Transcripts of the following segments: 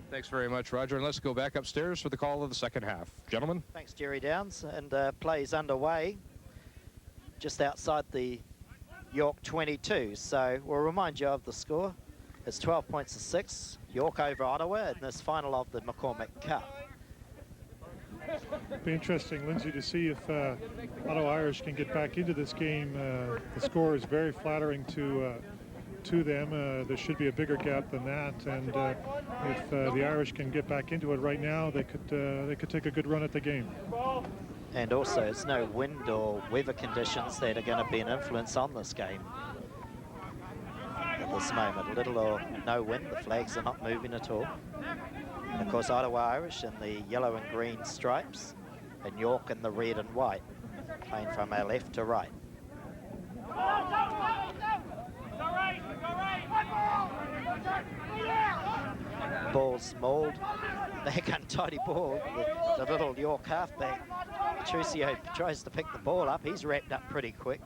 Thanks very much, Roger. And let's go back upstairs for the call of the second half. Gentlemen. Thanks, Jerry Downs. And play's underway just outside the York 22. So we'll remind you of the score. It's 12 points to 6. York over Ottawa in this final of the McCormick Cup. It'll be interesting, Lindsay, to see if Ottawa Irish can get back into this game. The score is very flattering to them. There should be a bigger gap than that, and if the Irish can get back into it right now, they could take a good run at the game. And also, it's no wind or weather conditions that are going to be an influence on this game at this moment. Little or no wind, the flags are not moving at all. And of course, Ottawa Irish in the yellow and green stripes, and York in the red and white, playing from our left to right. Ball's mauled, back untidy ball. The little York halfback, Trucio, tries to pick the ball up. He's wrapped up pretty quick.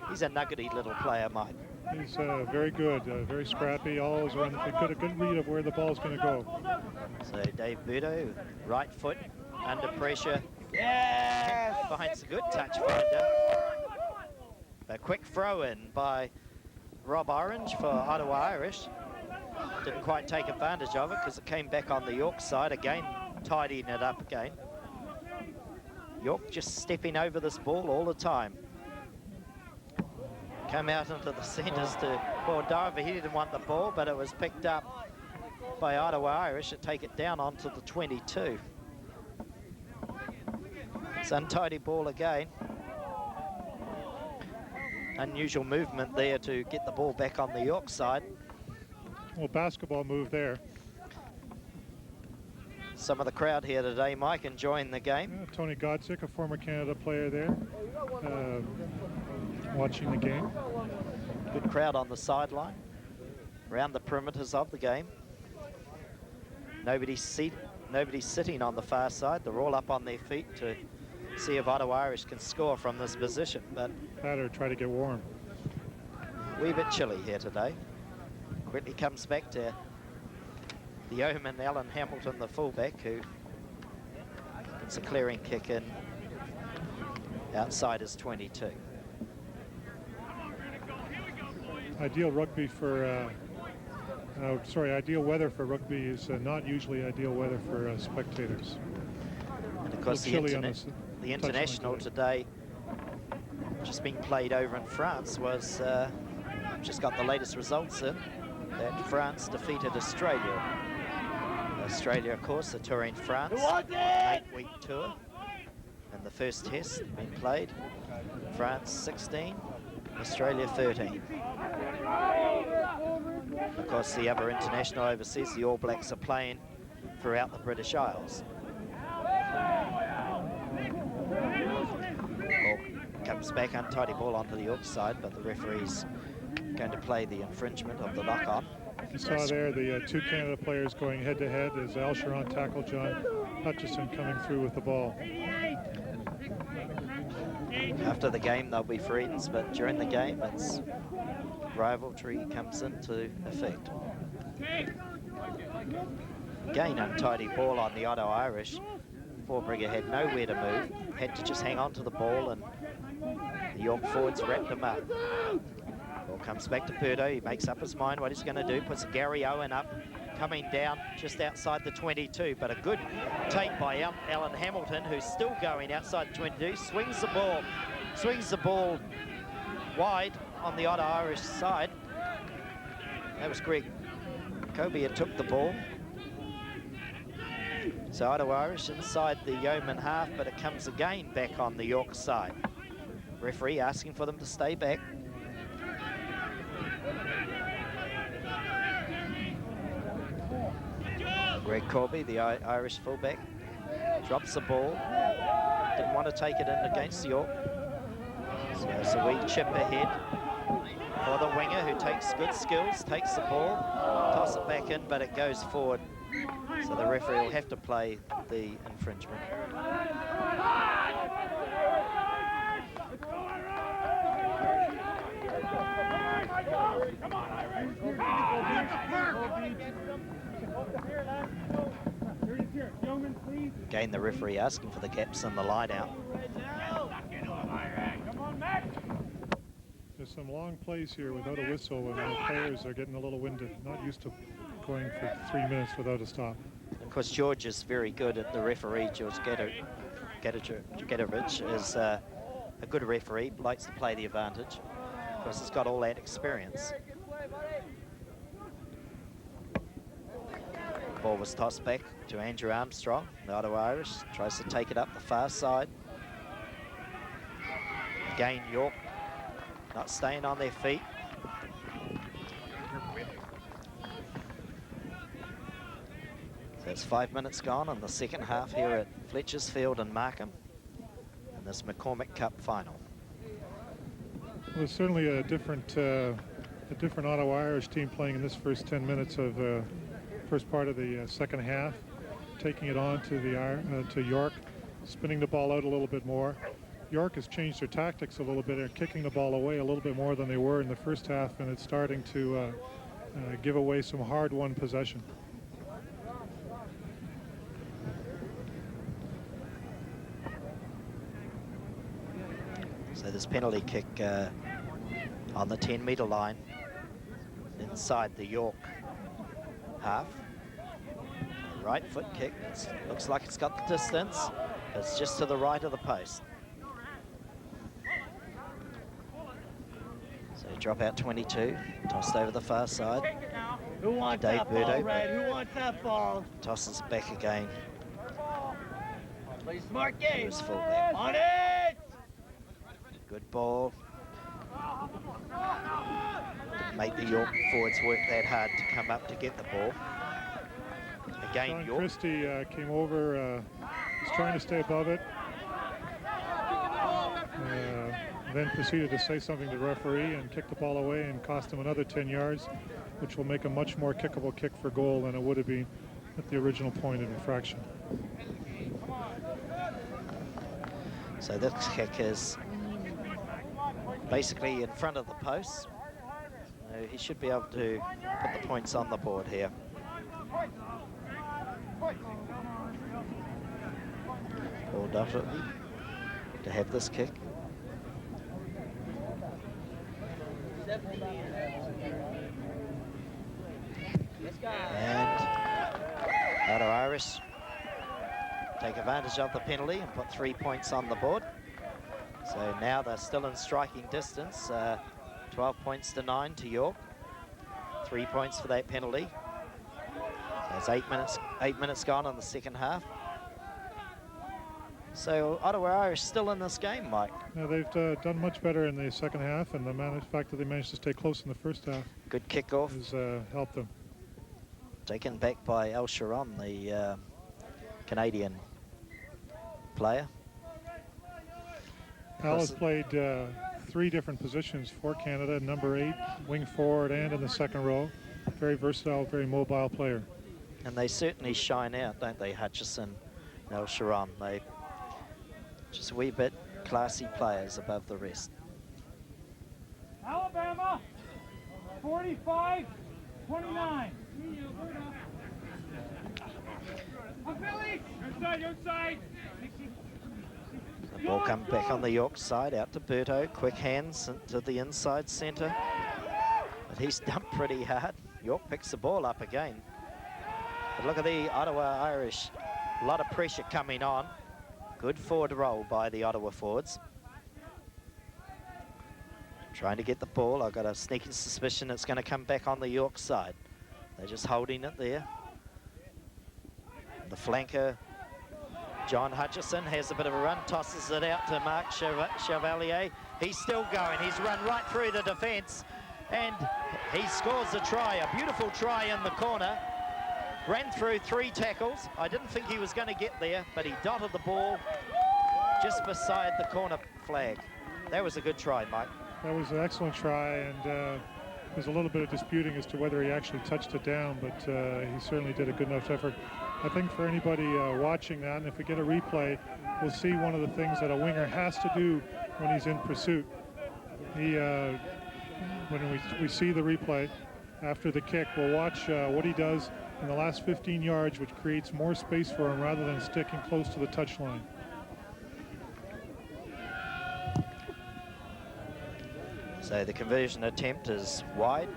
He's a nuggety little player, Mike. He's very good, very scrappy, always got a good read of where the ball's going to go. So Dave Burdo, right foot, under pressure. Yes! Finds a good touch finder. A quick throw in by Rob Orange for Ottawa Irish. Didn't quite take advantage of it because it came back on the York side again, tidying it up again. York just stepping over this ball all the time. Come out into the centres to poor Diver. He didn't want the ball, but it was picked up by Ottawa Irish to take it down onto the 22. It's untidy ball again. Unusual movement there to get the ball back on the York side. Well, basketball move there. Some of the crowd here today, Mike, enjoying the game. Yeah, Tony Godsick, a former Canada player there, watching the game. Good crowd on the sideline, around the perimeters of the game. Nobody's sitting on the far side. They're all up on their feet to see if Ottawa Irish can score from this position. But or try to get warm. A wee bit chilly here today. Quickly comes back to the Yeoman, Alan Hamilton, the fullback, who gets a clearing kick in outside his 22. Ideal rugby for, ideal weather for rugby is not usually ideal weather for spectators. And of course, the international today, just being played over in France, was just got the latest results in that France defeated Australia. Australia, of course, are touring France, an 8-week tour. And the first test being played, France 16, Australia 13. Of course, the other international overseas, the All Blacks are playing throughout the British Isles. Ball comes back, untidy ball onto the York side, but the referee's going to play the infringement of the knock-on. You saw there the two Canada players going head-to-head as Al Sharon tackled John Hutchison coming through with the ball. After the game, they'll be friends, but during the game, it's rivalry comes into effect. Again, untidy ball on the Ottawa Irish. Forbrigger had nowhere to move, had to just hang on to the ball, and the York forwards wrapped him up. Ball comes back to Purdo. He makes up his mind what he's going to do. Puts Gary Owen up, coming down just outside the 22. But a good take by Alan Hamilton, who's still going outside the 22. Swings the ball wide on the Ottawa Irish side. That was Greg Kobe who took the ball. So Ottawa Irish inside the Yeoman half, but it comes again back on the York side. Referee asking for them to stay back. Greg Corby, the Irish fullback, drops the ball. Didn't want to take it in against York. So it's a wee chip ahead for the winger, who takes good skills, takes the ball, toss it back in, but it goes forward. So the referee will have to play the infringement. Come on, Irish! Again, the referee asking for the gaps in the line out. There's some long plays here without a whistle, and the players are getting a little winded, not used to going for 3 minutes without a stop. Of course, George is very good at the referee. George Gedovich is a good referee, likes to play the advantage. Of course, he's got all that experience. The ball was tossed back to Andrew Armstrong. The Ottawa Irish tries to take it up the far side. Again, York not staying on their feet. So it's 5 minutes gone in the second half here at Fletcher's Field in Markham in this McCormick Cup final. Well, it's certainly a different Ottawa Irish team playing in this first 10 minutes of first part of the second half, taking it on to York, spinning the ball out a little bit more. York has changed their tactics a little bit and kicking the ball away a little bit more than they were in the first half, and it's starting to give away some hard-won possession. So this penalty kick on the 10-metre line inside the York half. A right foot kick. Looks like it's got the distance. It's just to the right of the post. So drop out 22, tossed over the far side. Who wants Dave that ball, Burdo. Red? Who wants that ball? Tosses back again. Play smart game. Here's fullback. On it! Good ball. Didn't make the York forwards work that hard to come up to get the ball. Again, Sean York. Christie came over, was trying to stay above it. Then proceeded to say something to the referee and kick the ball away and cost him another 10 yards, which will make a much more kickable kick for goal than it would have been at the original point of infraction. So this kick is basically in front of the post. He should be able to put the points on the board here. Paul Doherty to have this kick. And Ottawa Irish take advantage of the penalty and put 3 points on the board. So now they're still in striking distance. 12 points to 9 to York. 3 points for that penalty. So it's 8 minutes gone in the second half. So Ottawa Irish still in this game, Mike. Now they've done much better in the second half, and the fact that they managed to stay close in the first half Good kickoff. has helped them. Taken back by El Sharon, the Canadian player. Al has played 3 different positions for Canada, number 8, wing forward, and in the second row. Very versatile, very mobile player. And they certainly shine out, don't they, Hutchison and El Sharon? They just a wee bit classy players above the rest. Alabama, 45-29. Outside. The ball comes back on the York side, out to Berto. Quick hands to the inside centre. But he's dumped pretty hard. York picks the ball up again. But look at the Ottawa Irish. A lot of pressure coming on. Good forward roll by the Ottawa forwards. Trying to get the ball. I've got a sneaking suspicion it's going to come back on the York side. They're just holding it there. The flanker, John Hutchison, has a bit of a run, tosses it out to Mark Chevalier. He's still going. He's run right through the defence, and he scores a try, a beautiful try in the corner. Ran through 3 tackles. I didn't think he was going to get there, but he dotted the ball just beside the corner flag. That was a good try, Mike. That was an excellent try, and there's a little bit of disputing as to whether he actually touched it down, but he certainly did a good enough effort. I think for anybody watching that, and if we get a replay, we'll see one of the things that a winger has to do when he's in pursuit. When we see the replay after the kick, we'll watch what he does in the last 15 yards, which creates more space for him rather than sticking close to the touchline. So the conversion attempt is wide.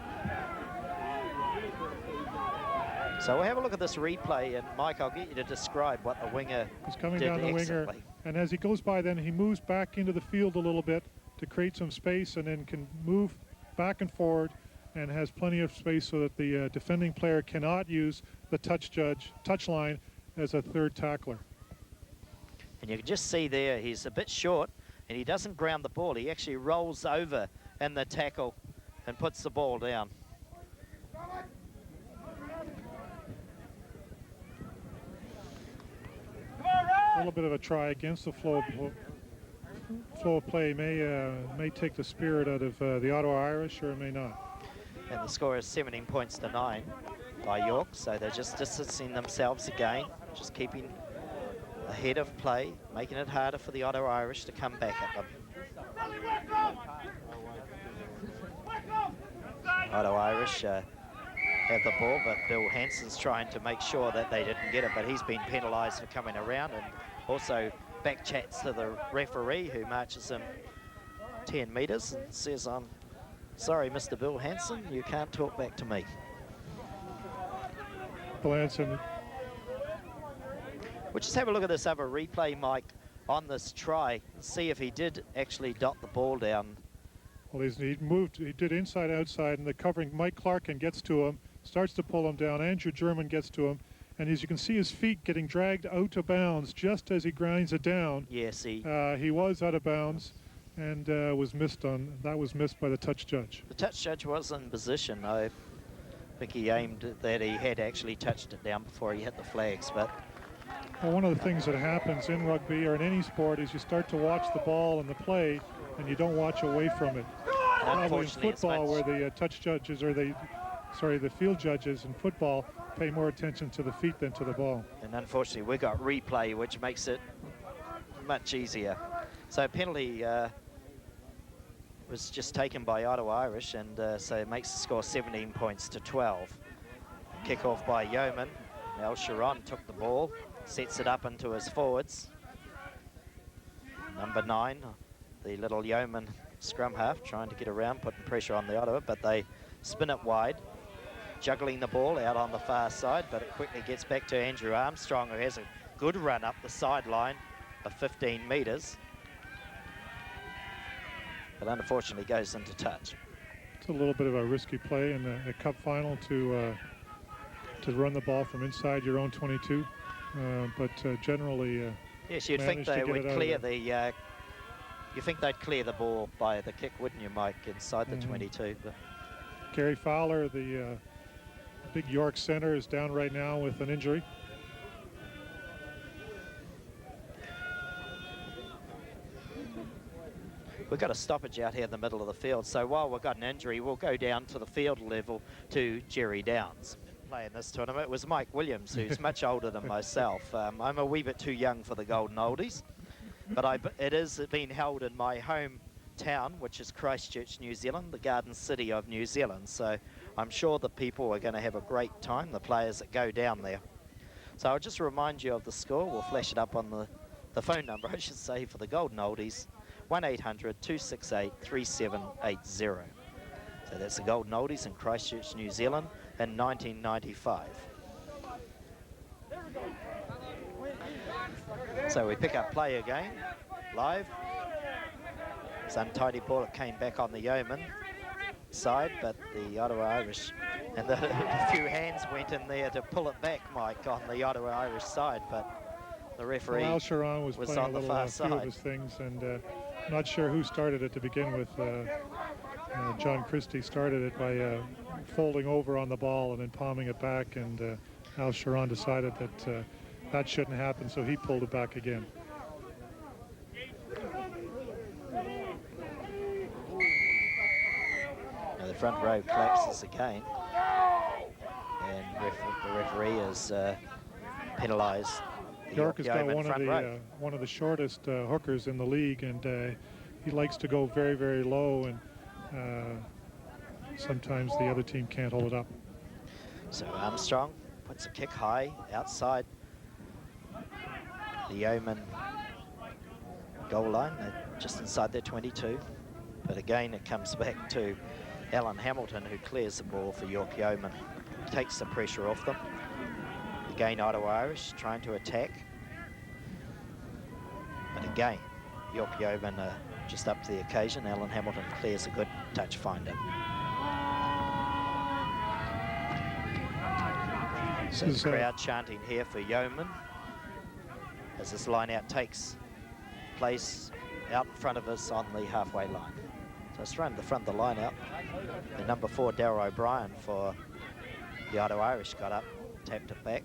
So we'll have a look at this replay, and Mike, I'll get you to describe what the winger He's coming did down the winger, excellently. and as he goes by, then he moves back into the field a little bit to create some space, and then can move back and forward and has plenty of space so that the defending player cannot use the touch line as a third tackler. And you can just see there he's a bit short, and he doesn't ground the ball. He actually rolls over in the tackle and puts the ball down. A little bit of a try against the flow of play. May take the spirit out of the Ottawa Irish, or it may not. And the score is 17 points to 9 by York. So they're just distancing themselves again, just keeping ahead of play, making it harder for the Ottawa Irish to come back at them. Ottawa Irish have the ball, but Bill Hansen's trying to make sure that they didn't get it, but he's been penalised for coming around, and also back chats to the referee, who marches him 10 metres and says, "I'm sorry, Mr. Bill Hansen, you can't talk back to me." Bill Hansen. We'll just have a look at this other replay, Mike, on this try, and see if he did actually dot the ball down. Well, he did inside outside, and the covering Mike Clarkin gets to him, starts to pull him down. Andrew German gets to him, and as you can see, his feet getting dragged out of bounds just as he grinds it down. Yes, he was out of bounds, and was missed by the touch judge. The touch judge was in position. I think he aimed that he had actually touched it down before he hit the flags, but well, one of the things that happens in rugby or in any sport is you start to watch the ball and the play, and you don't watch away from it. Probably in football, where the touch judges, or the field judges in football pay more attention to the feet than to the ball. And unfortunately, we got replay, which makes it much easier. So penalty was just taken by Ottawa Irish, and so it makes the score 17 points to 12. Kick off by Yeoman. Al Sharon took the ball, sets it up into his forwards. Number 9, the little Yeoman scrum half, trying to get around, putting pressure on the Ottawa, but they spin it wide, juggling the ball out on the far side, but it quickly gets back to Andrew Armstrong, who has a good run up the sideline of 15 metres, but unfortunately goes into touch. It's a little bit of a risky play in the Cup final to run the ball from inside your own 22, but generally yes, you'd think they would clear the you think they'd clear the ball by the kick, wouldn't you, Mike, inside the 22? But Gary Fowler, the big York center, is down right now with an injury. we've got a stoppage out here in the middle of the field, so while we've got an injury, we'll go down to the field level to Jerry Downs. Playing this tournament was Mike Williams, who's much older than myself. I'm a wee bit too young for the Golden Oldies, but it is being held in my hometown, which is Christchurch, New Zealand, the Garden City of New Zealand. So I'm sure the people are going to have a great time, the players that go down there. So I'll just remind you of the score. We'll flash it up on the phone number, I should say, for the Golden Oldies, 1-800-268-3780. So that's the Golden Oldies in Christchurch, New Zealand in 1995. So we pick up play again, live. It's untidy ball, it came back on the Yeoman side, but the Ottawa Irish, and a few hands went in there to pull it back, Mike, on the Ottawa Irish side, but the referee Al Sharon was playing on the far few of his things, and not sure who started it to begin with. John Christie started it by folding over on the ball and then palming it back, and Al Sharon decided that that shouldn't happen, so he pulled it back again. Now the front row collapses again, and the referee is penalised. York has got one of the shortest hookers in the league, and he likes to go very, very low, and sometimes the other team can't hold it up. So Armstrong puts a kick high outside the Yeoman goal line, just inside their 22. But again, it comes back to Alan Hamilton, who clears the ball for York Yeoman, takes the pressure off them. Again, Ottawa Irish trying to attack. But again, York Yeoman just up to the occasion. Alan Hamilton clears a good touch finder. So the crowd chanting here for Yeoman as this line out takes place out in front of us on the halfway line. So it's run the front of the line out. The number 4, Darryl O'Brien for the Ottawa Irish got up, tapped it back.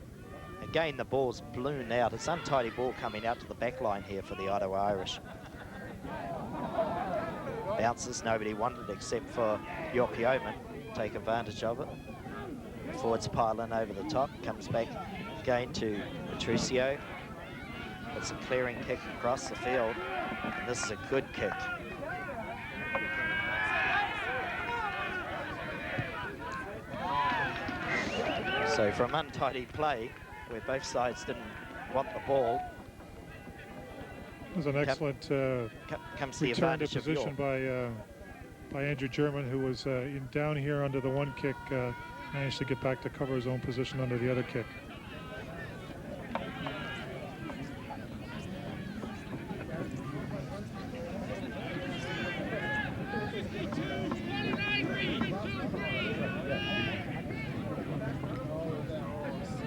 Again, the ball's ballooned out. It's untidy ball coming out to the back line here for the Ottawa Irish. Bounces, nobody wanted except for York Yeoman. Take advantage of it. Forwards pile in over the top, comes back again to Petruccio. It's a clearing kick across the field. And this is a good kick. So from untidy play, where both sides didn't want the ball, it was an excellent comes the return to advantage of position by Andrew German, who was down here under the one kick, managed to get back to cover his own position under the other kick.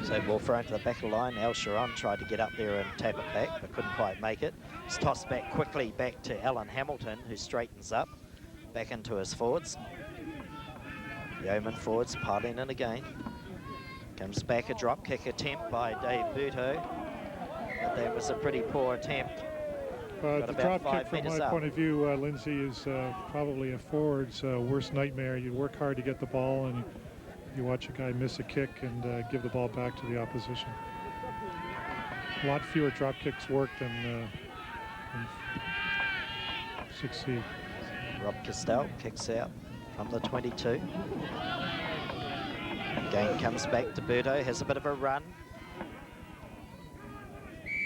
So ball thrown to the back of the line. El Sharon tried to get up there and tap it back, but couldn't quite make it. It's tossed back quickly back to Alan Hamilton, who straightens up, back into his forwards. Yeoman forwards piling in again. Comes back, a drop kick attempt by Dave Buto, but that was a pretty poor attempt. The drop kick, from my point of view, Lindsay, is probably a forward's worst nightmare. You work hard to get the ball, and you watch a guy miss a kick and give the ball back to the opposition. A lot fewer drop kicks work than succeed. Rob Castell kicks out from the 22. Again comes back to Berto, has a bit of a run.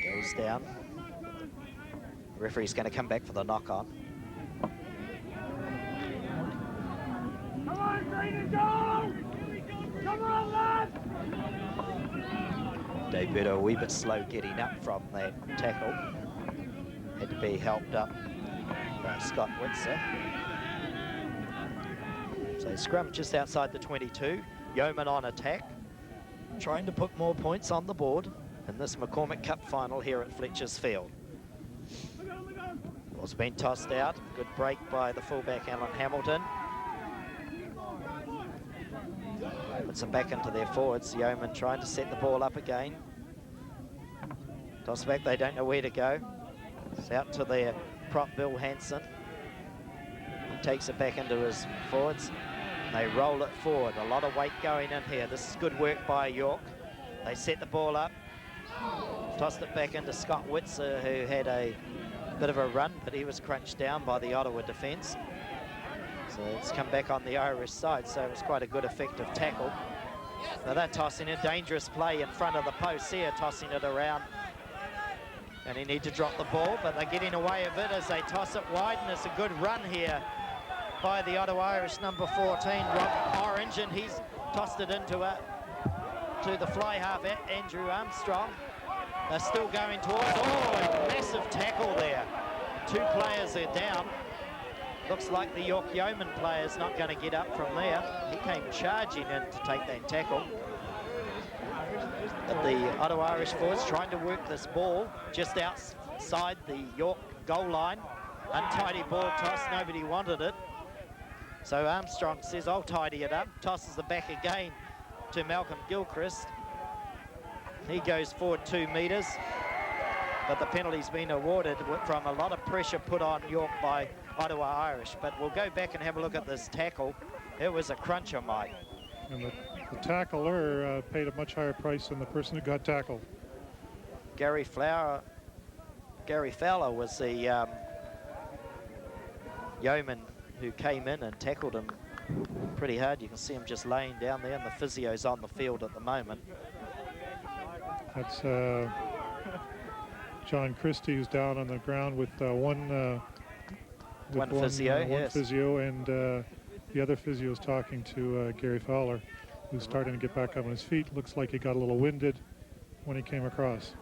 Goes down. The referee's going to come back for the knock-on. Come on, Brayden, go! Come on, lad! Dave Berto a wee bit slow getting up from that tackle. Had to be helped up by Scott Witzer. So scrum just outside the 22. Yeoman on attack, trying to put more points on the board in this McCormick Cup final here at Fletcher's Field. Ball's been tossed out. Good break by the fullback Alan Hamilton. Puts them back into their forwards. Yeoman trying to set the ball up again. Toss back, they don't know where to go. It's out to their prop Bill Hansen. He takes it back into his forwards. They roll it forward. A lot of weight going in here. This is good work by York. They set the ball up. Tossed it back into Scott Witzer, who had a bit of a run, but he was crunched down by the Ottawa defence. So it's come back on the Irish side, so it was quite a good effective tackle. Now they're tossing a dangerous play in front of the post here, tossing it around. And he need to drop the ball, but they're getting away with it as they toss it wide, and it's a good run here by the Ottawa Irish number 14, Rob Orange, and he's tossed it into to the fly half, Andrew Armstrong. They're still going towards, a massive tackle there. 2 players are down. Looks like the York Yeoman player's not going to get up from there. He came charging in to take that tackle. But the Ottawa Irish forwards trying to work this ball just outside the York goal line. Untidy ball toss, nobody wanted it. So Armstrong says, I'll tidy it up. Tosses the back again to Malcolm Gilchrist. He goes forward 2 metres. But the penalty's been awarded from a lot of pressure put on York by Ottawa Irish. But we'll go back and have a look at this tackle. It was a cruncher, Mike. And the tackler paid a much higher price than the person who got tackled. Gary Fowler was the yeoman who came in and tackled him pretty hard. You can see him just laying down there, and the physio's on the field at the moment. That's John Christie, who's down on the ground with one physio, one yes. physio, and the other physio is talking to Gary Fowler, who's starting to get back up on his feet. Looks like he got a little winded when he came across.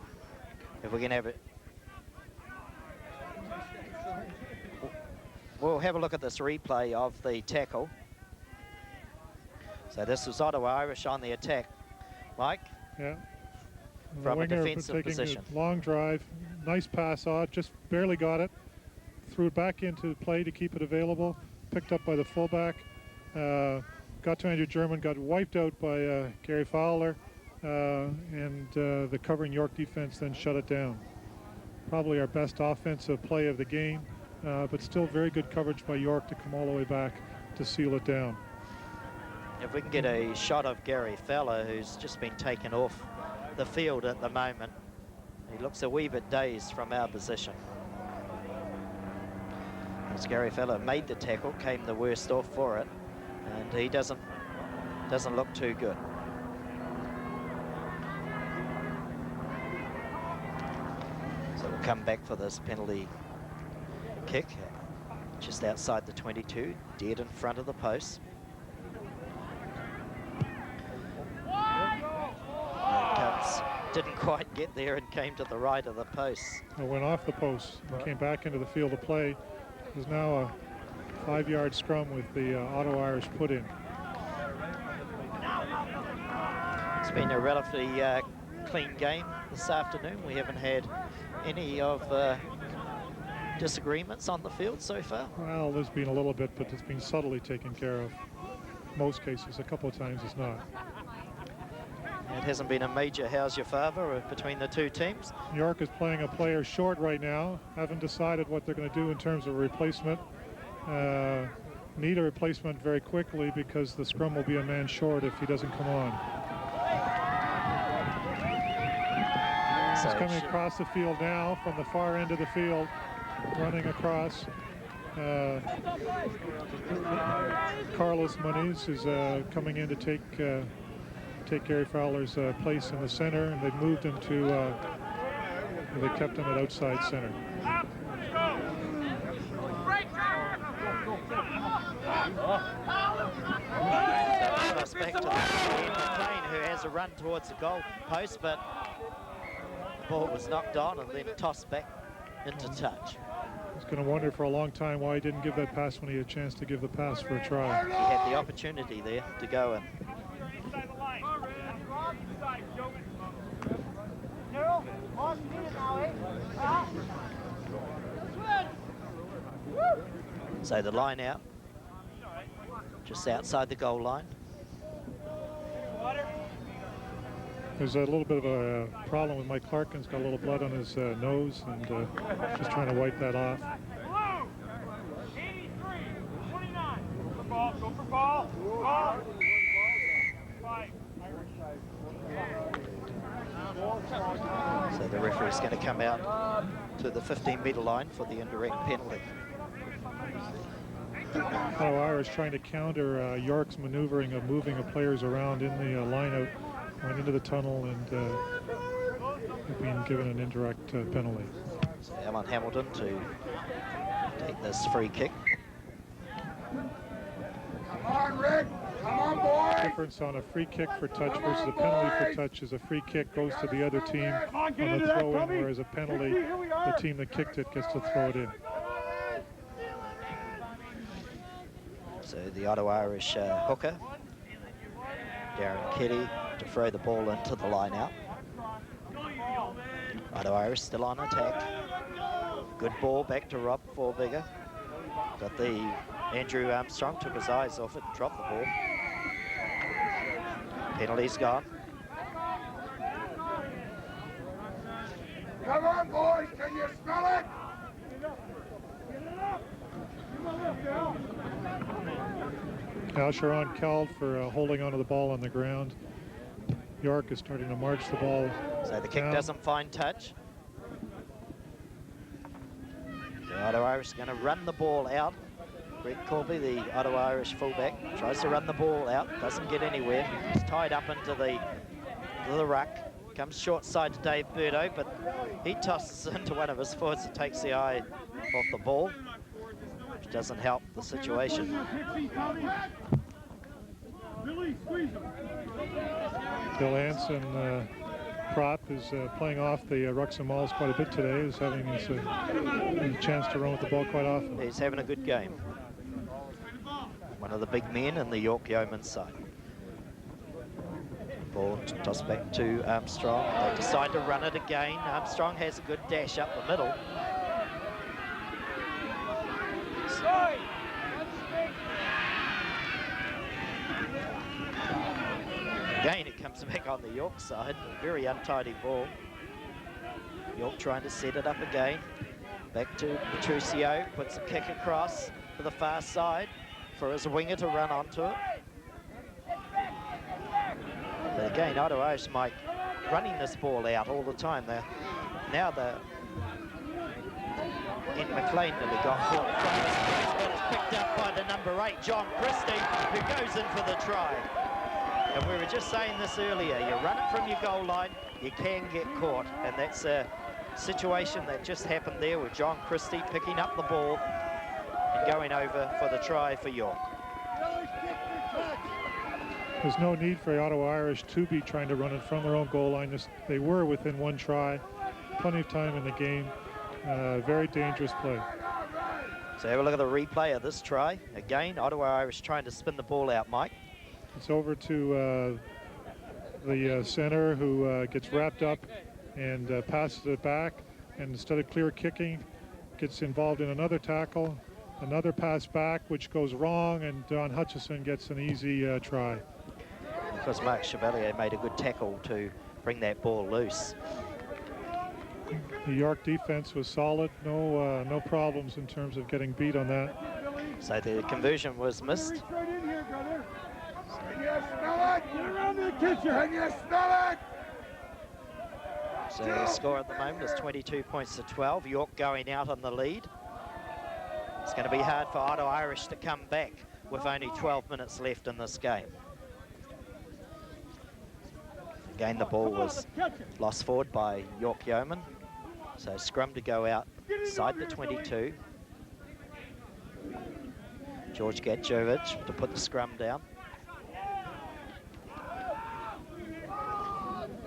If we can have it. We'll have a look at this replay of the tackle. So this was Ottawa Irish on the attack. Mike? Yeah. From a winger defensive taking position. a long drive, nice pass odd, just barely got it. Threw it back into play to keep it available. Picked up by the fullback. Got to Andrew German, got wiped out by Gary Fowler, and the covering York defense then shut it down. Probably our best offensive play of the game, but still very good coverage by York to come all the way back to seal it down. If we can get a shot of Gary Fowler, who's just been taken off the field at the moment. He looks a wee bit dazed from our position. As Gary Fowler made the tackle, came the worst off for it, and he doesn't look too good. So we'll come back for this penalty kick, just outside the 22, dead in front of the post. Didn't quite get there and came to the right of the post. It went off the post and came back into the field of play. There's now a 5-yard scrum with the Ottawa Irish put in. It's been a relatively clean game this afternoon. We haven't had any of disagreements on the field so far. Well, there's been a little bit, but it's been subtly taken care of. Most cases, a couple of times it's not. It hasn't been a major how's your father between the two teams. York is playing a player short right now. Haven't decided what they're going to do in terms of replacement. Need a replacement very quickly because the scrum will be a man short if he doesn't come on. So He's coming across the field now from the far end of the field, running across. Carlos Moniz is coming in to take Gary Fowler's place in the center, and they've moved him to, they kept him at outside center. Toss back to the McLean, who has a run towards the goal post, but the ball was knocked on and then tossed back into touch. He's going to wonder for a long time why he didn't give that pass when he had a chance to give the pass for a try. He had the opportunity there to go in. So the line out, just outside the goal line. There's a little bit of a problem with Mike Clarkin's got a little blood on his nose, and just trying to wipe that off. 83, 29. Go for ball, go for ball. Ball. 5. So the referee's going to come out to the 15-metre line for the indirect penalty. Ottawa Irish trying to counter York's maneuvering of moving of players around in the line-out, went into the tunnel, and being given an indirect penalty. So Alan Hamilton to take this free kick. Come on, Rick. Come on, boy. The difference on a free kick for touch versus a penalty for touch is a free kick goes to the other team on the throw-in, whereas a penalty, the team that kicked it gets to throw it in. So the Ottawa Irish hooker, Darren Keddy, to throw the ball into the line out. Ottawa Irish still on attack. Good ball back to Rob Forbigger. Got the Andrew Armstrong, took his eyes off it, dropped the ball. Penalty's gone. Come on, boys. Can you smell it? Al Sharon called for holding onto the ball on the ground. York is starting to march the ball. So the kick down. doesn't find touch. The Ottawa Irish are going to run the ball out. Greg Corby, the Ottawa Irish fullback, tries to run the ball out, doesn't get anywhere. He's tied up into the ruck. Comes short side to Dave Burdo, but he tosses into one of his forwards and takes the eye off the ball, which doesn't help the situation. Bill Hansen, prop, is playing off the rucks and mauls quite a bit today. He's having a chance to run with the ball quite often. He's having a good game. One of the big men in the York Yeoman side. Ball tossed back to Armstrong. They decide to run it again. Armstrong has a good dash up the middle. Again, it comes back on the York side. A very untidy ball. York trying to set it up again. Back to Petruccio. Puts a kick across to the far side for his winger to run onto it. But again, Ottawa Irish, Mike, running this ball out all the time. Now Ed McLean nearly got caught from this place, but it's picked up by the number 8, John Christie, who goes in for the try. And we were just saying this earlier, you run it from your goal line, you can get caught. And that's a situation that just happened there with John Christie picking up the ball and going over for the try for York. There's no need for the Ottawa Irish to be trying to run it from their own goal line. They were within one try, plenty of time in the game. Very dangerous play. So have a look at the replay of this try. Again, Ottawa Irish trying to spin the ball out, Mike. It's over to the center, who gets wrapped up and passes it back. And instead of clear kicking, gets involved in another tackle, another pass back, which goes wrong, and Don Hutchison gets an easy try. Because Mark Chevalier made a good tackle to bring that ball loose. The York defense was solid. No problems in terms of getting beat on that. So the conversion was missed. So the score at the moment is 22 points to 12. York going out on the lead. It's going to be hard for Ottawa Irish to come back with only 12 minutes left in this game. Again, the ball was lost forward by York Yeoman. So scrum to go out inside the 22. George Gatjovic to put the scrum down.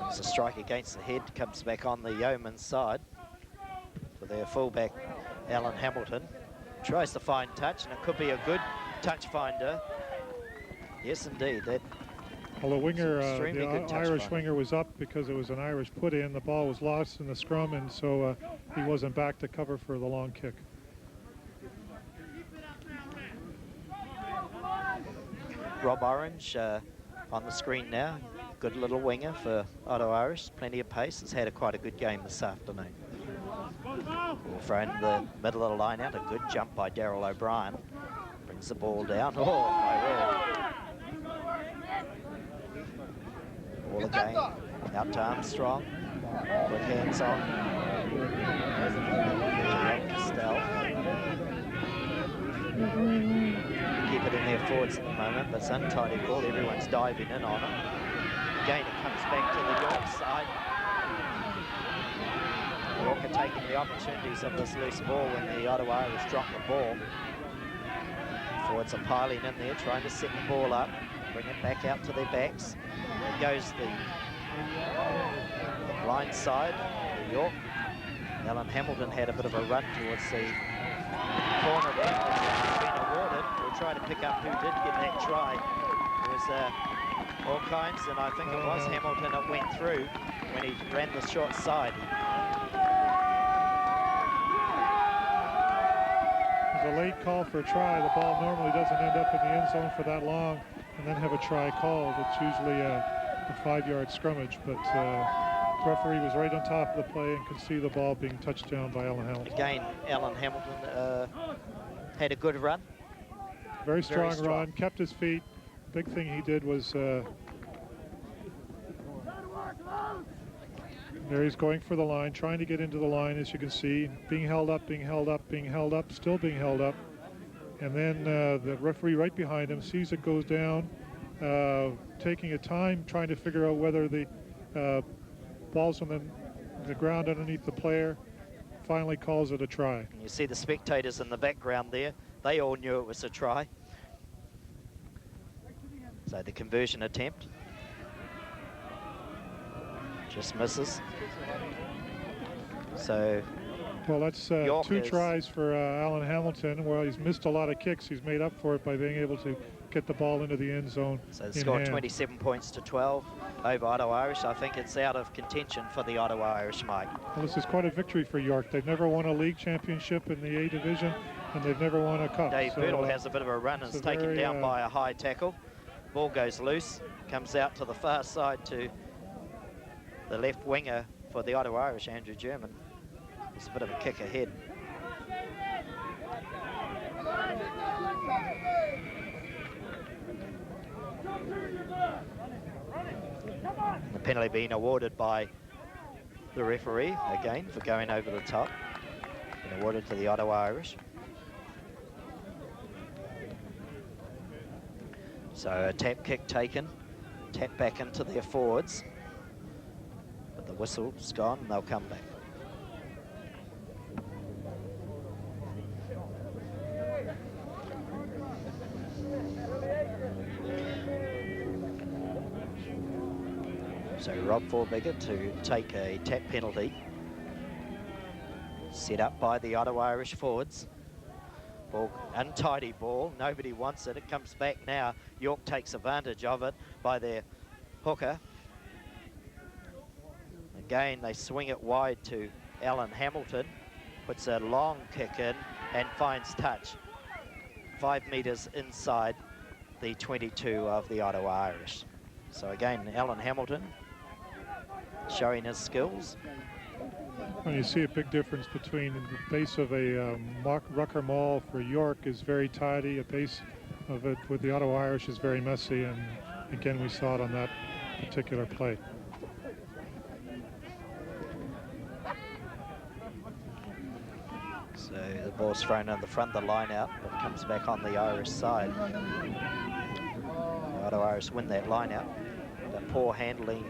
It's a strike against the head, comes back on the Yeoman side for their fullback, Alan Hamilton. Tries to find touch, and it could be a good touch finder. Yes, indeed. Well, the winger, extremely good touch Irish finder. winger was up because it was an Irish put-in. The ball was lost in the scrum, and so he wasn't back to cover for the long kick. Rob Orange on the screen now. Good little winger for Ottawa Irish. Plenty of pace. Has had quite a good game this afternoon. Ball thrown in the middle of the line out. A good jump by Daryl O'Brien. Brings the ball down. Oh, my word. Ball again. Out to Armstrong. With hands on. Castell. Keep it in their forwards at the moment, but it's untidy ball. Everyone's diving in on it. Again, it comes back to the York side. York are taking the opportunities of this loose ball when the Ottawa Irish drop the ball. Forwards are piling in there, trying to set the ball up, bring it back out to their backs. There goes the blind side, the York. Alan Hamilton had a bit of a run towards the corner there, which has been awarded. We'll try to pick up who did get that try. It was all kinds, and I think it was Hamilton that went through when he ran the short side. There's a late call for a try. The ball normally doesn't end up in the end zone for that long and then have a try called. It's usually a 5-yard scrummage, but the referee was right on top of the play and could see the ball being touched down by Alan Hamilton. Again, Alan Hamilton had a good run. Very strong run, kept his feet. Big thing he did was there he's going for the line, trying to get into the line, as you can see, being held up, being held up, being held up, still being held up. And then the referee right behind him sees it goes down, taking a time, trying to figure out whether the ball's on the ground underneath the player, finally calls it a try. You see the spectators in the background there. They all knew it was a try. So the conversion attempt just misses. So well, that's two tries for Alan Hamilton. Well, he's missed a lot of kicks. He's made up for it by being able to get the ball into the end zone. So they scored 27 points to 12 over Ottawa Irish. I think it's out of contention for the Ottawa Irish, Mike. Well, this is quite a victory for York. They've never won a league championship in the A division, and they've never won a cup. Dave Birdle has a bit of a run and is taken down by a high tackle. Ball goes loose, comes out to the far side to the left winger for the Ottawa Irish, Andrew German. It's a bit of a kick ahead. The penalty being awarded by the referee, again, for going over the top. Been awarded to the Ottawa Irish. So a tap kick taken, tap back into their forwards. But the whistle's gone and they'll come back. So Rob Forbigger to take a tap penalty. Set up by the Ottawa Irish forwards. Ball, untidy ball, nobody wants it. It comes back now. York takes advantage of it by their hooker. Again, they swing it wide to Alan Hamilton. Puts a long kick in and finds touch. 5 metres inside the 22 of the Ottawa Irish. So again, Alan Hamilton showing his skills. Well, you see a big difference between the base of a Rucker Mall for York is very tidy. A base of it with the Ottawa Irish is very messy, and again we saw it on that particular play. So the ball's thrown in the front of the line out, but comes back on the Irish side. The Ottawa Irish win that line out. The poor handling,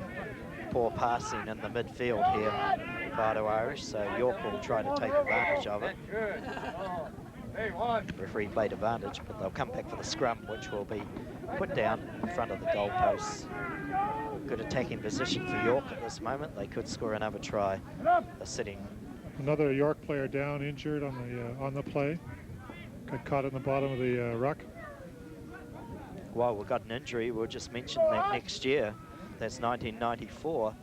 poor passing in the midfield here for Ottawa Irish, so York will try to take advantage of it. Referee played advantage, but they'll come back for the scrum, which will be put down in front of the goalposts. Good attacking position for York at this moment. They could score another try. They're sitting. Another York player down, injured on the play. Got caught in the bottom of the ruck. While we've got an injury, we'll just mention that next year, that's 1994,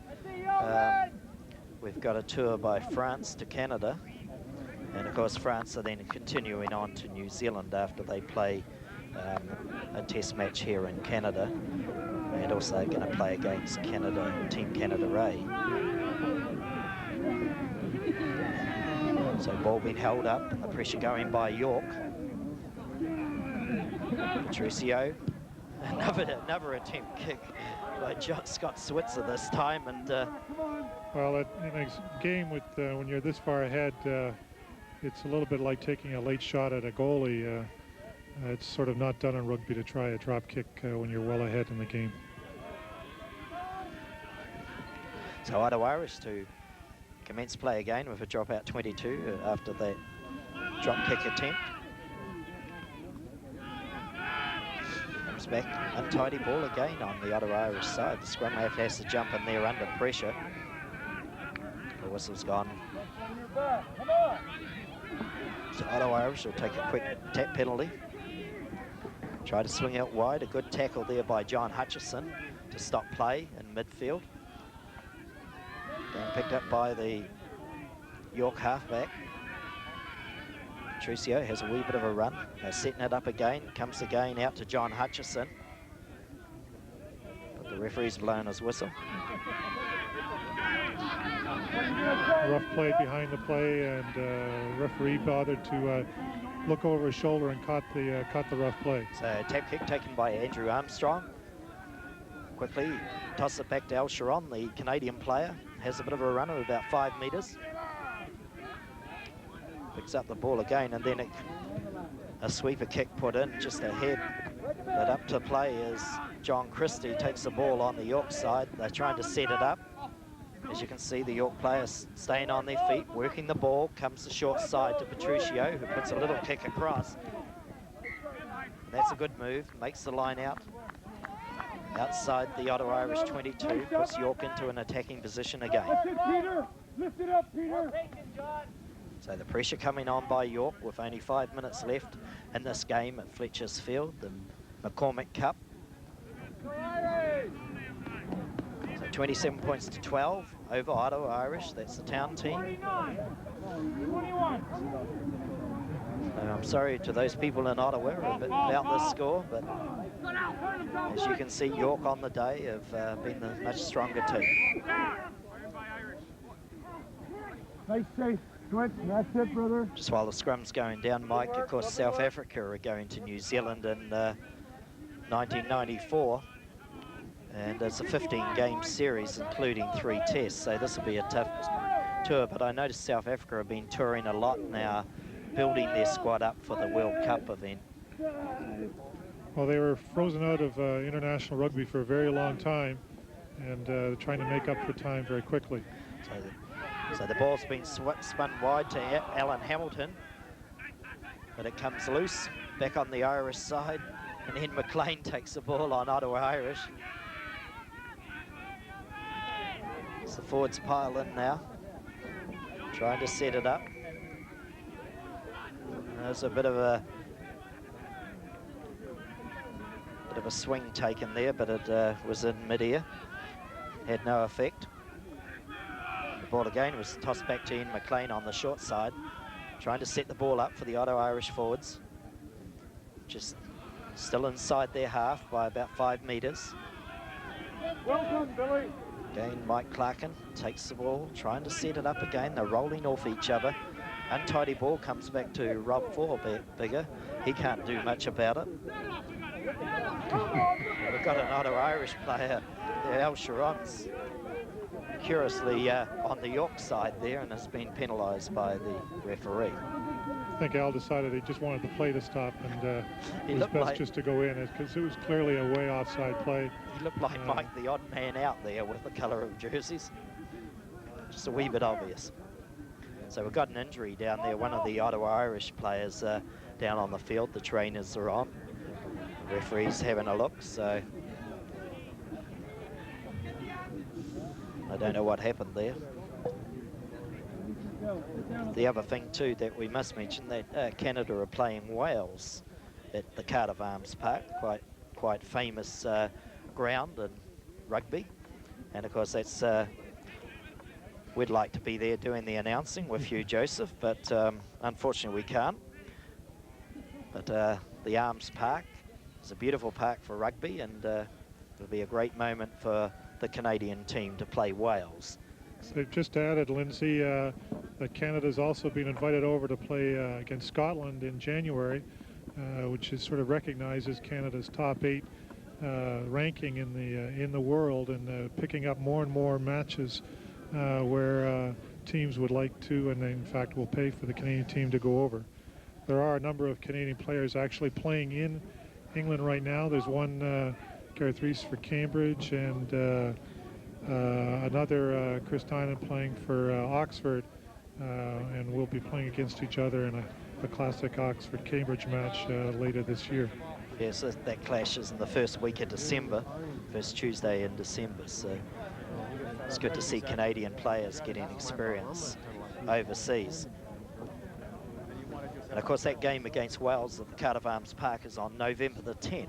we've got a tour by France to Canada. And of course, France are then continuing on to New Zealand after they play a test match here in Canada. And also going to play against Canada, Team Canada Ray. So ball being held up, and the pressure going by York. Patricio, another attempt kick by Scott Switzer this time, and well, in a game with when you're this far ahead, it's a little bit like taking a late shot at a goalie. It's sort of not done in rugby to try a drop kick when you're well ahead in the game. So Ottawa Irish to commence play again with a dropout 22 after that drop kick attempt. Comes back, untidy ball again on the Ottawa Irish side. The scrum half has to jump in there under pressure. The whistle's gone. So Ottawa Irish will take a quick tap penalty. Try to swing out wide. A good tackle there by John Hutchison to stop play in midfield. Then picked up by the York halfback. Patricio has a wee bit of a run. They're setting it up again. Comes again out to John Hutchison. But the referee's blown his whistle. Rough play behind the play, and referee bothered to look over his shoulder and caught the rough play. So tap kick taken by Andrew Armstrong. Quickly toss it back to Al Sharon, the Canadian player. Has a bit of a run of about 5 metres. Picks up the ball again, and then a sweeper kick put in just ahead. But up to play is John Christie, takes the ball on the York side. They're trying to set it up. As you can see, the York players staying on their feet, working the ball. Comes the short side to Petruccio, who puts a little kick across. And that's a good move, makes the line out. Outside the Ottawa Irish 22, puts York into an attacking position again. Lift it, Peter! Lift it up, Peter! So the pressure coming on by York with only 5 minutes left in this game at Fletcher's Field, the McCormick Cup. So 27 points to 12 over Ottawa Irish. That's the town team. 29, 21. I'm sorry to those people in Ottawa about this score, but as you can see, York on the day have been the much stronger team. Nice safe. Good. That's it, brother. Just while the scrum's going down, Mike, of course, South Africa are going to New Zealand in 1994. And it's a 15-game series, including 3 tests, so this will be a tough tour. But I noticed South Africa have been touring a lot now, building their squad up for the World Cup event. Well, they were frozen out of international rugby for a very long time, and trying to make up for time very quickly. So the ball's been spun wide to Alan Hamilton, but it comes loose back on the Irish side, and then McLean takes the ball on Ottawa Irish. As the forwards pile in now, trying to set it up. There's a bit of a swing taken there, but it was in mid-air, had no effect. The ball again was tossed back to Ian McLean on the short side, trying to set the ball up for the Ottawa Irish forwards. Just still inside their half by about 5 metres. Well done, Billy. Again, Mike Clarkin takes the ball, trying to set it up again. They're rolling off each other. Untidy ball comes back to Rob Forbigger. He can't do much about it. We've got an Ottawa Irish player, Al Sharon's curiously on the York side there, and has been penalised by the referee. I think Al decided he just wanted the play to stop, and it was best like, just to go in, because it was clearly a way offside play. He looked like Mike, the odd man out there with the colour of jerseys. Just a wee bit obvious. So we've got an injury down there. One of the Ottawa Irish players down on the field. The trainers are on. The referee's having a look, so I don't know what happened there. The other thing too that we must mention, that Canada are playing Wales at the Cardiff Arms Park, quite famous ground in rugby, and of course that's we'd like to be there doing the announcing with you, Joseph, but unfortunately we can't. But the Arms Park is a beautiful park for rugby, and it'll be a great moment for the Canadian team to play Wales. They've just added, Lindsay, that Canada's also been invited over to play against Scotland in January, which is sort of recognizes Canada's top 8 ranking in the world, and picking up more and more matches where teams would like to, and in fact will pay for the Canadian team to go over. There are a number of Canadian players actually playing in England right now. There's one, Gareth Rees for Cambridge, and another Chris Tynan playing for Oxford, and we'll be playing against each other in a classic Oxford-Cambridge match later this year. Yes, that clashes in the first week of December, first Tuesday in December, so it's good to see Canadian players getting experience overseas. And of course that game against Wales at the Cardiff Arms Park is on November the 10th.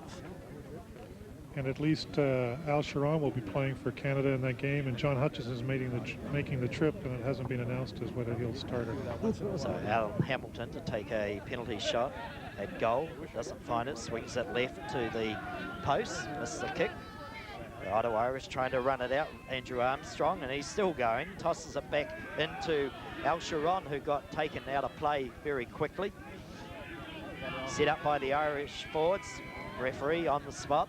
And at least Al Sharon will be playing for Canada in that game, and John Hutchison is making the trip, and it hasn't been announced as whether he'll start or not. So Al Hamilton to take a penalty shot at goal, doesn't find it, swings it left to the post, misses the kick. The Ottawa Irish trying to run it out, Andrew Armstrong, and he's still going, tosses it back into Al Sharon, who got taken out of play very quickly. Set up by the Irish forwards, referee on the spot.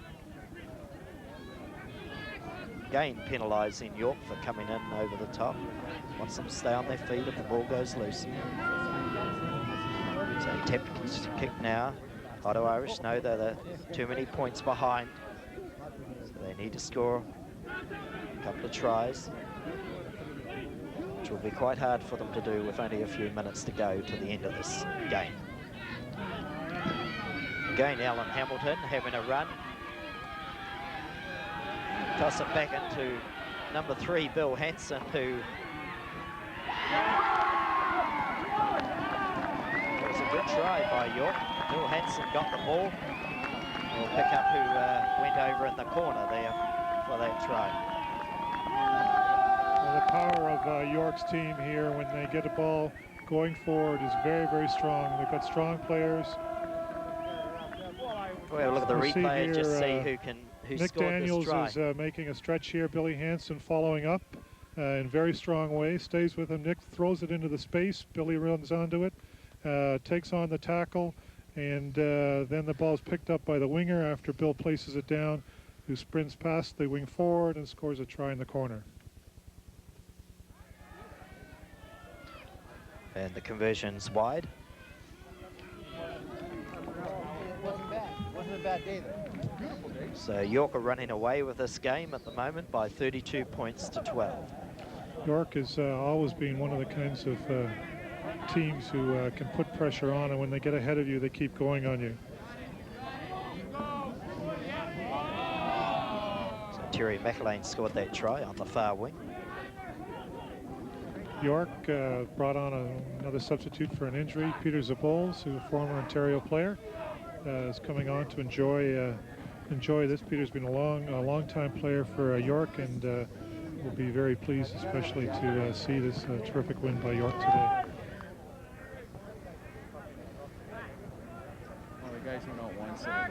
Again, penalising York for coming in over the top. Wants them to stay on their feet if the ball goes loose. So tapped kick now. Ottawa Irish know they're too many points behind. So they need to score a couple of tries. which will be quite hard for them to do with only a few minutes to go to the end of this game. Again, Alan Hamilton having a run. Toss it back into number 3, Bill Hanson, who was a good try by York. Bill Hanson got the ball. We'll pick up who went over in the corner there for that try. Well, the power of York's team here when they get a ball going forward is very, very strong. They've got strong players. Well, look at the We'll see replay and just here, see who Nick scored Daniels this try. is making a stretch here. Billy Hanson following up in a very strong way. Stays with him. Nick throws it into the space. Billy runs onto it, takes on the tackle, and then the ball's picked up by the winger after Bill places it down, who sprints past the wing forward and scores a try in the corner. And the conversion's wide. Wasn't a bad day there. So York are running away with this game at the moment by 32 points to 12. York has always been one of the kinds of teams who can put pressure on, and when they get ahead of you, they keep going on you. So Terry McElwain scored that try on the far wing. York brought on another substitute for an injury. Peter Zabols, who's a former Ontario player, is coming on to enjoy this. Peter's been a long-time player for York, and will be very pleased, especially to see this terrific win by York today. Well, the guys went out one side.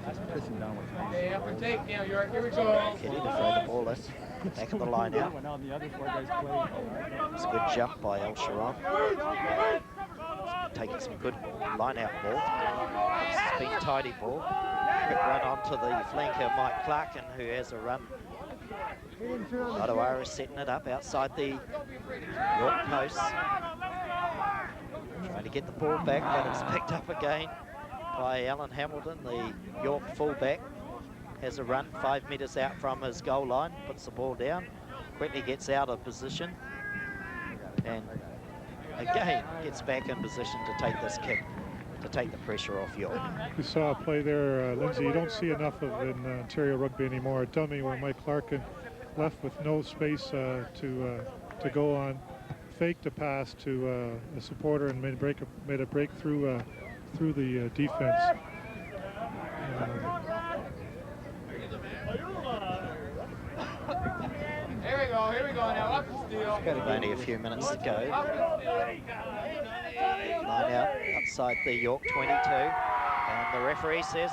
That's pissing down with me. Hey, after take now, York. Here we go. Getting to throw the ball in. Back of the line out. Went out and the other 4 guys played. It's a good jump by El Sharon. Taking some good line-out ball. It's been tidy ball. Quick run onto the flanker, Mike Clarkin, who has a run. Ottawa Irish setting it up outside the York post. Trying to get the ball back, but it's picked up again by Alan Hamilton, the York fullback. Has a run 5 metres out from his goal line, puts the ball down, quickly gets out of position, and again gets back in position to take this kick, to take the pressure off York. You saw a play there, Lindsay, you don't see enough of in Ontario rugby anymore. A dummy where Mike Clarkin left with no space to go on, faked a pass to a supporter and made a break through the defense. Here we go now. Up the steal. Only a few minutes to go. Line out outside the York 22, and the referee says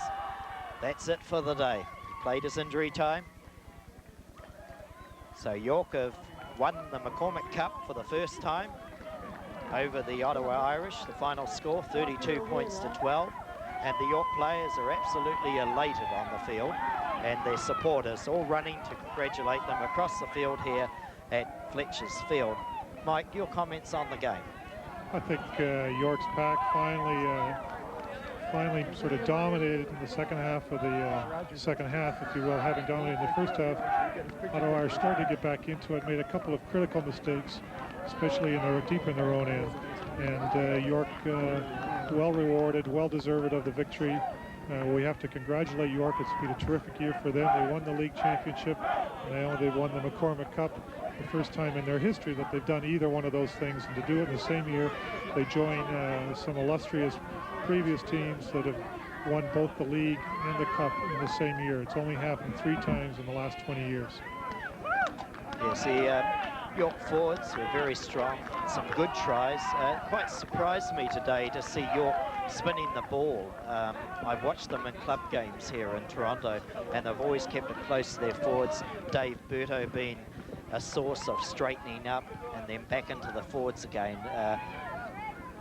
that's it for the day. He played his injury time. So York have won the McCormick Cup for the first time over the Ottawa Irish. The final score 32 points to 12, and the York players are absolutely elated on the field, and their supporters all running to congratulate them across the field here at Fletcher's Field. Mike, your comments on the game? I think York's pack finally sort of dominated in the second half of the second half, if you will, having dominated in the first half. Ottawa Irish started to get back into it, made a couple of critical mistakes, especially deep in their own end. And York, well rewarded, well deserved of the victory. We have to congratulate York. It's been a terrific year for them. They won the league championship. Now they've won the McCormick Cup, the first time in their history that they've done either one of those things. And to do it in the same year, they join some illustrious previous teams that have won both the league and the cup in the same year. It's only happened 3 times in the last 20 years. Yes, the York forwards were very strong, some good tries. Quite surprised me today to see York spinning the ball. I've watched them in club games here in Toronto, and they've always kept it close to their forwards. Dave Berto being a source of straightening up and then back into the forwards again.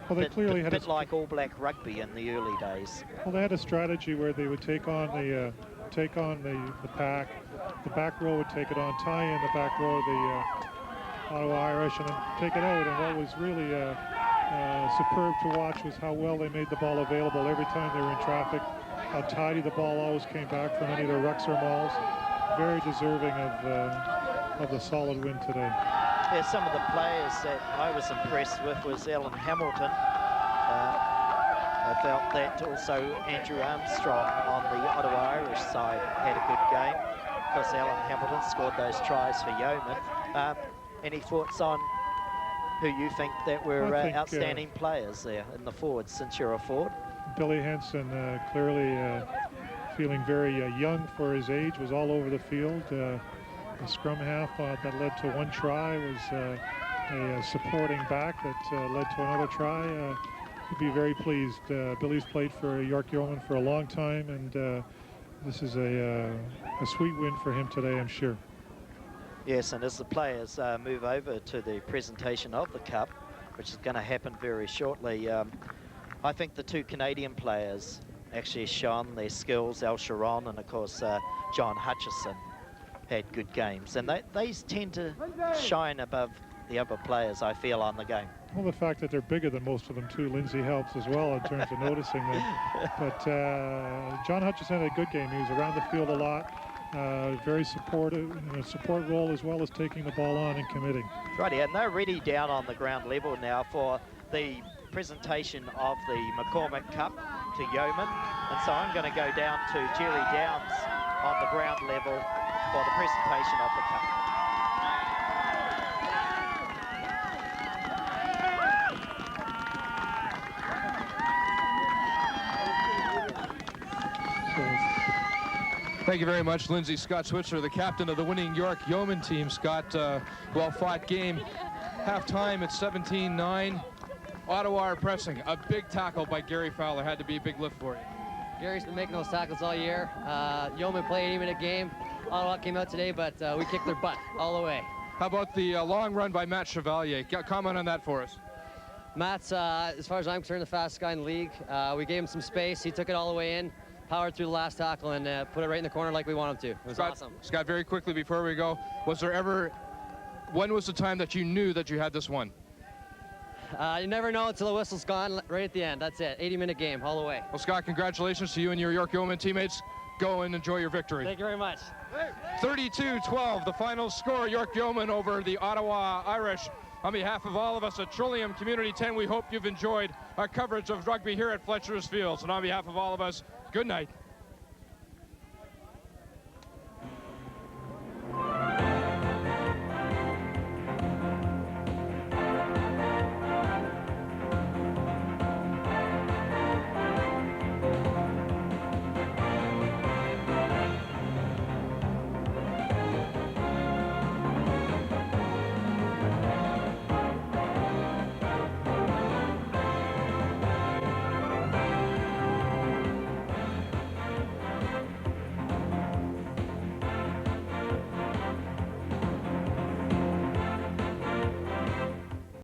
Well, they clearly had a bit like All Black rugby in the early days. Well, they had a strategy where they would take on the pack. The back row would take it on, tie in the back row of the Ottawa Irish, and then take it out. And what was really superb to watch was how well they made the ball available every time they were in traffic, how tidy the ball always came back from any of their rucks or mauls. Very deserving of the solid win today. Yeah, some of the players that I was impressed with was Alan Hamilton. I felt that also Andrew Armstrong on the Ottawa Irish side had a good game. Of course, Alan Hamilton scored those tries for Yeoman. Any thoughts on who you think that were outstanding players there in the forwards, since you're a forward? Billy Henson clearly feeling very young for his age, was all over the field. The scrum half that led to one try was a supporting back that led to another try. He'd be very pleased. Billy's played for York Yeoman for a long time, and this is a sweet win for him today, I'm sure. Yes, and as the players move over to the presentation of the Cup, which is going to happen very shortly, I think the two Canadian players actually shone their skills. Al Sharon and, of course, John Hutchison had good games. And they tend to shine above the other players, I feel, on the game. Well, the fact that they're bigger than most of them, too, Lindsay, helps as well in terms of noticing them. But John Hutchison had a good game. He was around the field a lot. Very supportive in a support role, as well as taking the ball on and committing. Right, and they're ready down on the ground level now for the presentation of the McCormick Cup to Yeoman. And so I'm going to go down to Julie Downs on the ground level for the presentation of the Cup. Thank you very much, Lindsay. Scott Switzer, the captain of the winning York Yeoman team. Scott, well-fought game. Half-time at 17-9. Ottawa are pressing. A big tackle by Gary Fowler. Had to be a big lift for you. Gary's been making those tackles all year. Yeoman played 80-minute game. Ottawa came out today, but we kicked their butt all the way. How about the long run by Matt Chevalier? Comment on that for us. Matt's, as far as I'm concerned, the fastest guy in the league. We gave him some space. He took it all the way in, powered through the last tackle, and put it right in the corner like we want him to. It was awesome. Scott, very quickly before we go, when was the time that you knew that you had this one? You never know until the whistle's gone right at the end. That's it. 80-minute game all the way. Well, Scott, congratulations to you and your York Yeoman teammates. Go and enjoy your victory. Thank you very much. 32-12, the final score, York Yeoman over the Ottawa Irish. On behalf of all of us at Trillium Community 10, we hope you've enjoyed our coverage of rugby here at Fletcher's Fields. And on behalf of all of us, good night.